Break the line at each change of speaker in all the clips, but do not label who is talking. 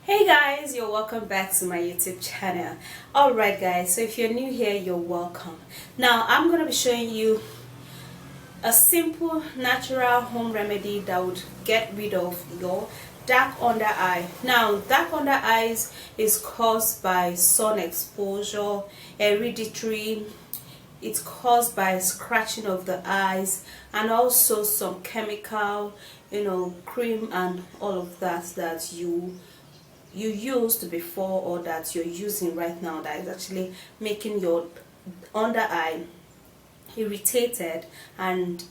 Hey guys, you're welcome back to my YouTube channel. Alright guys, so if you're new here, you're welcome. Now I'm going to be showing you a simple natural home remedy that would get rid of your dark under eye. Now dark under eyes is caused by sun exposure, hereditary. It's caused by scratching of the eyes and also some chemical, cream and all of that you used before or that you're using right now that is actually making your under eye irritated and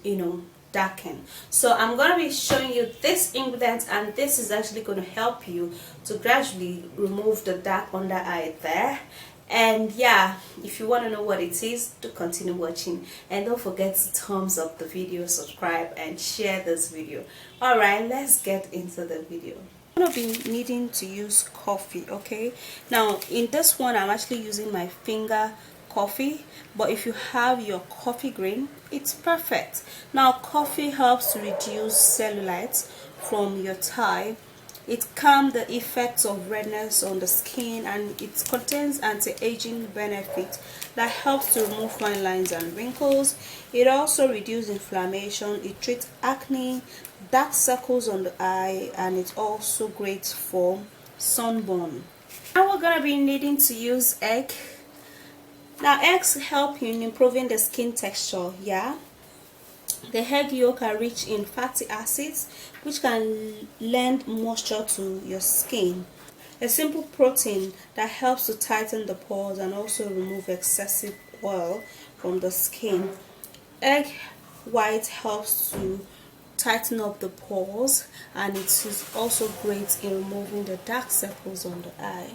darken. So I'm going to be showing you this ingredient, and this is actually going to help you to gradually remove the dark under eye there. And yeah, if you want to know what it is, do continue watching, and don't forget to thumbs up the video, subscribe and share this video. All right, let's get into the video. I'm going to be needing to use coffee. Okay, now in this one I'm actually using my finger coffee, but if you have your coffee grain, it's perfect. Now coffee helps to reduce cellulite from your thigh. It calms the effects of redness on the skin, and it contains anti-aging benefit that helps to remove fine lines and wrinkles. It also reduces inflammation. It treats acne, dark circles on the eye, and it's also great for sunburn. Now we're gonna be needing to use egg. Now eggs help in improving the skin texture. Yeah, the egg yolk are rich in fatty acids which can lend moisture to your skin. A simple protein that helps to tighten the pores and also remove excessive oil from the skin. Egg white helps to tighten up the pores, and it is also great in removing the dark circles on the eye.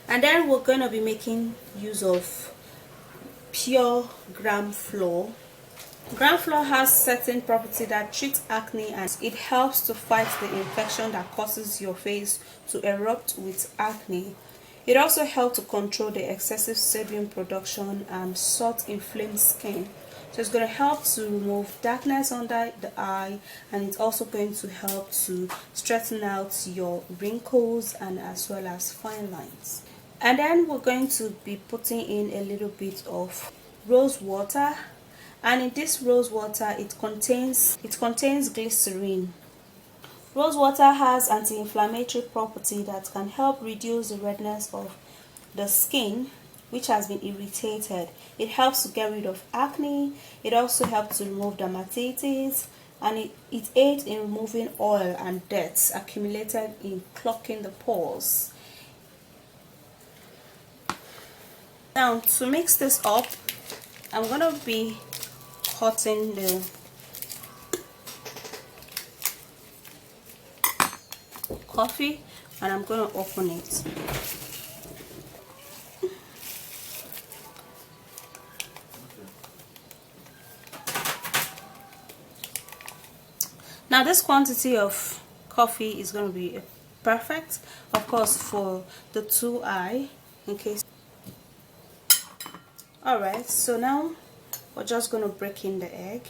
And then we're going to be making use of pure gram flour. Gram flour has certain property that treats acne, and it helps to fight the infection that causes your face to erupt with acne. It also helps to control the excessive sebum production and salt inflamed skin. So it's going to help to remove darkness under the eye, and it's also going to help to straighten out your wrinkles and as well as fine lines. And then we're going to be putting in a little bit of rose water, and in this rose water it contains glycerin. Rose water has anti-inflammatory property that can help reduce the redness of the skin which has been irritated. It helps to get rid of acne. It also helps to remove dermatitis, and it aids in removing oil and dirt accumulated in clogging the pores. Now to mix this up, I'm going to be cutting the coffee and I'm going to open it. Now this quantity of coffee is going to be perfect, of course, for the 2 eye. Okay. Alright, so now we're just going to break in the egg.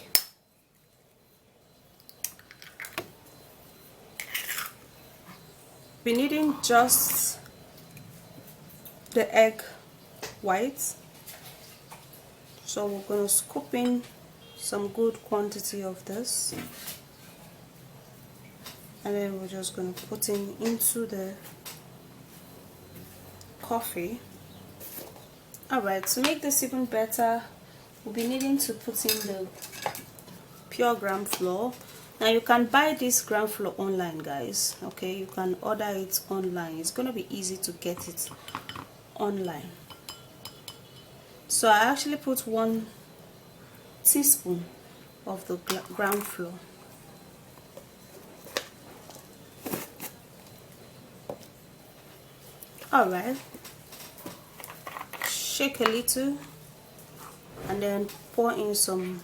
We're needing just the egg whites, so we're going to scoop in some good quantity of this, and then we're just going to put in into the coffee. Alright, to make this even better, we'll be needing to put in the pure gram flour. Now you can buy this gram flour online, guys. Okay, you can order it online. It's gonna be easy to get it online. So I actually put 1 teaspoon of the gram flour. Alright, shake a little and then pour in some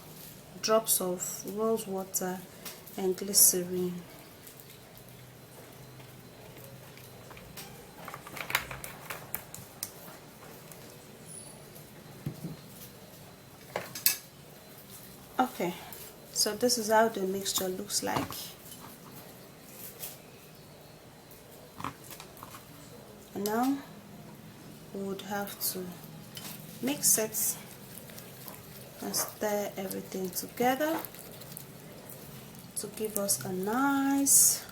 drops of rose water and glycerin. Okay, so this is how the mixture looks like. And now we would have to mix it and stir everything together to give us a nice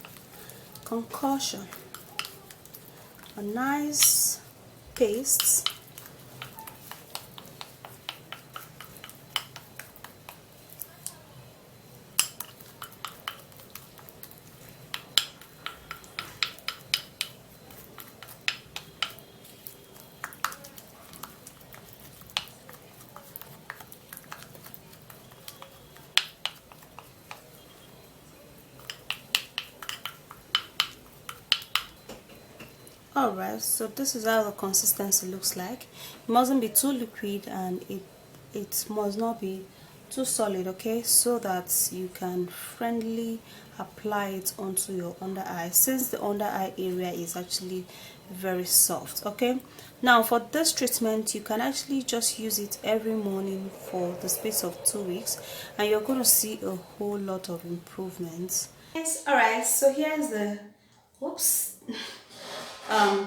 concoction, a nice paste. Alright, so this is how the consistency looks like. It mustn't be too liquid and it must not be too solid, okay, so that you can friendly apply it onto your under eye, since the under eye area is actually very soft. Okay, now for this treatment you can actually just use it every morning for the space of 2 weeks, and you're going to see a whole lot of improvements. Yes, alright, so here's the whoops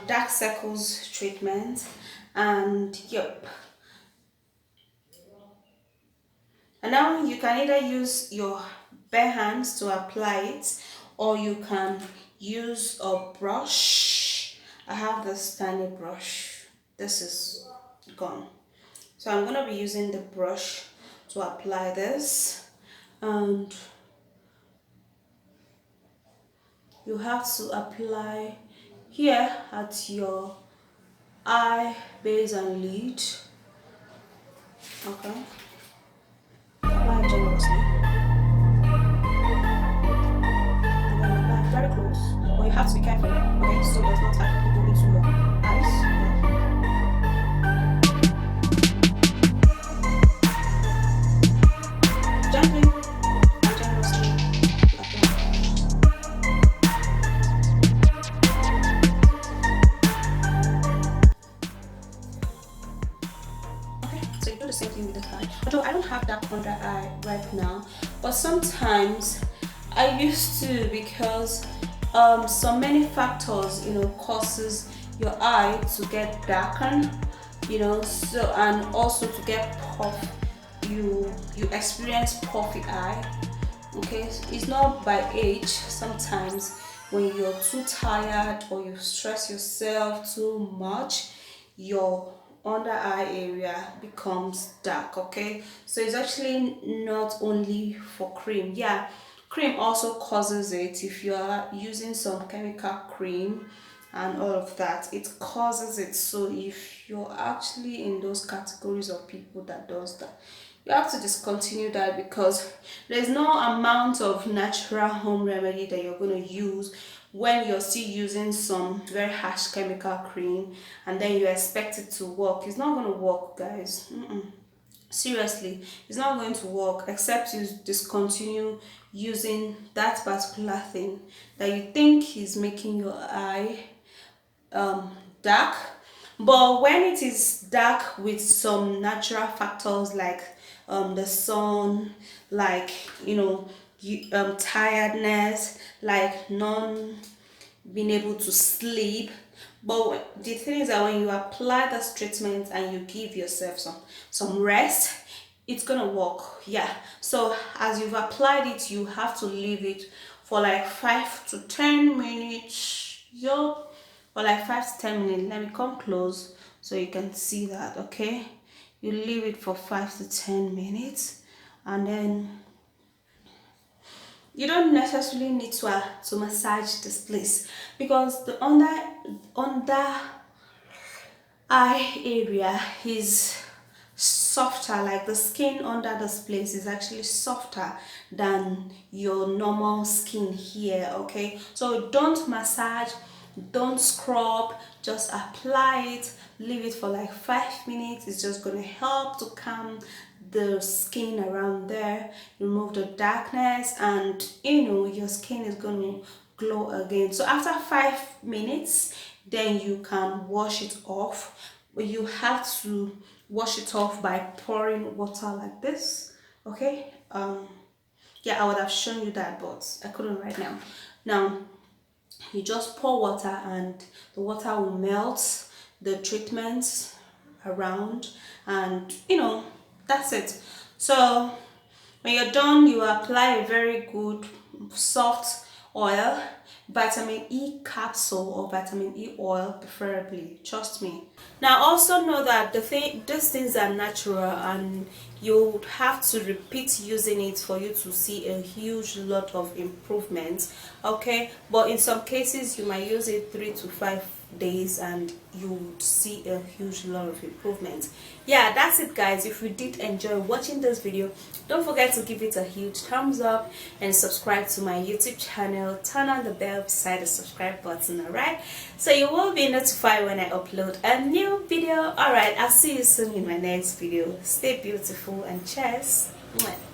dark circles treatment. And yep, and now you can either use your bare hands to apply it, or you can use a brush. I have this tiny brush, this is gone, so I'm going to be using the brush to apply this. And you have to apply here at your eye base and lid. Okay, apply generously and then apply very close, but you have to be careful, okay, so it does not actually go into your eyes. Gently and generously apply. Okay, so you do the same thing with the eye. Although I don't have that under eye right now, but sometimes I used to, because so many factors, causes your eye to get darkened, so, and also to get puff. You experience puffy eye. Okay, it's not by age. Sometimes when you're too tired or you stress yourself too much, your under eye area becomes dark. Okay, so it's actually not only for cream. Yeah, cream also causes it. If you are using some chemical cream and all of that, it causes it. So if you're actually in those categories of people that does that, you have to discontinue that, because there's no amount of natural home remedy that you're going to use when you're still using some very harsh chemical cream, and then you expect it to work. It's not going to work, guys. Seriously, it's not going to work except you discontinue using that particular thing that you think is making your eye dark. But when it is dark with some natural factors like the sun, like tiredness, like non being able to sleep. But the thing is that when you apply this treatment and you give yourself some rest, it's gonna work. Yeah, so as you've applied it, you have to leave it for like 5 to 10 minutes. Yup, for like 5 to 10 minutes. Let me come close so you can see that. Okay, you leave it for 5 to 10 minutes, and then you don't necessarily need to massage this place, because the under eye area is softer. Like the skin under this place is actually softer than your normal skin here. Okay, so don't massage, don't scrub, just apply it, leave it for like 5 minutes. It's just going to help to calm the skin around there, remove the darkness, and your skin is going to glow again. So after 5 minutes, then you can wash it off. But you have to wash it off by pouring water like this. Okay, yeah, I would have shown you that, but I couldn't right now. You just pour water and the water will melt the treatments around, and that's it. So when you're done, you apply a very good soft oil, vitamin E capsule or vitamin E oil preferably, trust me. Now also know that these things are natural, and you would have to repeat using it for you to see a huge lot of improvement, okay? But in some cases you might use it 3 to 5 days and you would see a huge lot of improvement. Yeah, that's it guys. If you did enjoy watching this video, don't forget to give it a huge thumbs up and subscribe to my YouTube channel. Turn on the bell beside the subscribe button, alright, so you will be notified when I upload a new video. Alright, I'll see you soon in my next video. Stay beautiful and cheers. Mwah.